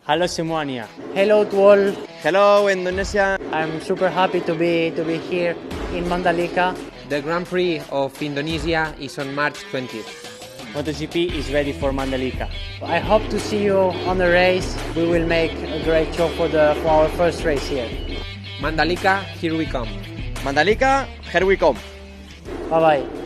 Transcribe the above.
Halo semuanya. Hello to all. Hello Indonesia. I'm super happy to be here in Mandalika. The Grand Prix of Indonesia is on March 20th. MotoGP is ready for Mandalika. I hope to see you on the race. We will make a great show for our first race here. Mandalika, here we come. Mandalika, here we come. Bye bye.